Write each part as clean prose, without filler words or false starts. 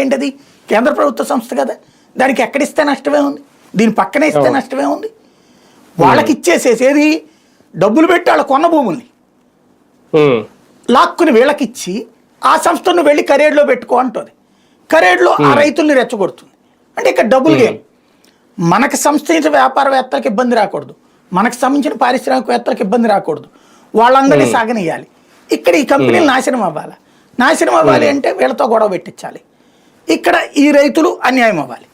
ఏంటది కేంద్ర ప్రభుత్వ సంస్థ కదా, దానికి ఎక్కడిస్తే నష్టమే ఉంది, దీని పక్కనే ఇస్తే నష్టమే ఉంది. వాళ్ళకి ఇచ్చేసేసి ఏది డబ్బులు పెట్టి వాళ్ళ కొన్న భూముల్ని లాక్కుని వీళ్ళకిచ్చి ఆ సంస్థను వెళ్ళి కరేడ్లో పెట్టుకో అంటుంది. కరేడ్లో ఆ రైతుల్ని రెచ్చగొడుతుంది. అంటే ఇక్కడ డబుల్ గేమ్. మనకు సంబంధించిన వ్యాపారవేత్తలకు ఇబ్బంది రాకూడదు, మనకు సంబంధించిన పారిశ్రామికవేత్తలకు ఇబ్బంది రాకూడదు, వాళ్ళందరినీ సాగనియాలి. ఇక్కడ ఈ కంపెనీలు నాశనం అవ్వాలి. నాశనం అవ్వాలి అంటే వీళ్ళతో గొడవ పెట్టించాలి. ఇక్కడ ఈ రైతులు అన్యాయం అవ్వాలి.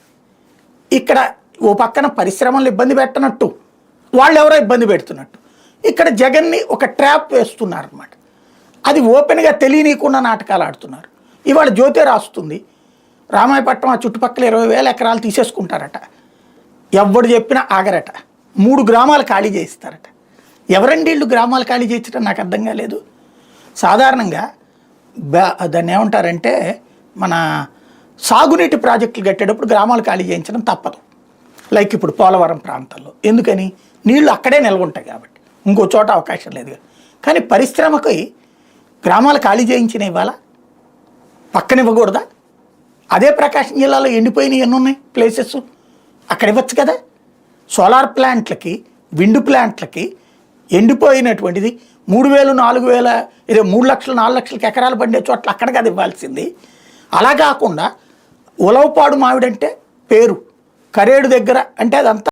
ఇక్కడ ఓ పక్కన పరిశ్రమలు ఇబ్బంది పెట్టనట్టు వాళ్ళు ఎవరో ఇబ్బంది పెడుతున్నట్టు ఇక్కడ జగన్ని ఒక ట్రాప్ వేస్తున్నారు అన్నమాట. అది ఓపెన్గా తెలియనీయకుండా నాటకాలు ఆడుతున్నారు. ఇవాళ జ్యోతి రాస్తుంది, రామాయపట్నం ఆ చుట్టుపక్కల 20,000 ఎకరాలు తీసేసుకుంటారట. ఎవడు చెప్పినా ఆగరట. 3 గ్రామాలు ఖాళీ చేయిస్తారట. ఎవరండి వీళ్ళు గ్రామాలు ఖాళీ చేయించడం నాకు అర్థం కాలేదు. సాధారణంగా దాన్ని ఏమంటారంటే మన సాగునీటి ప్రాజెక్టులు కట్టేటప్పుడు గ్రామాలు ఖాళీ చేయించడం తప్పదు. లైక్ ఇప్పుడు పోలవరం ప్రాంతాల్లో ఎందుకని నీళ్లు అక్కడే నిల్వ ఉంటాయి కాబట్టి, ఇంకో చోట అవకాశం లేదు. కానీ పరిశ్రమకి గ్రామాలు ఖాళీ చేయించిన ఇవాళ పక్కన ఇవ్వకూడదా? అదే ప్రకాశం జిల్లాలో ఎండిపోయినవి ఎన్ని ఉన్నాయి ప్లేసెస్, అక్కడ ఇవ్వచ్చు కదా. సోలార్ ప్లాంట్లకి, విండ్ ప్లాంట్లకి ఎండిపోయినటువంటిది 3,000, 4,000 ఇదే 3 లక్షలు 4 లక్షలకి ఎకరాలు పండే చోట్ల అక్కడ కదా ఇవ్వాల్సింది. అలా కాకుండా ఉలవపాడు మామిడంటే పేరు, కరేడు దగ్గర అంటే అదంతా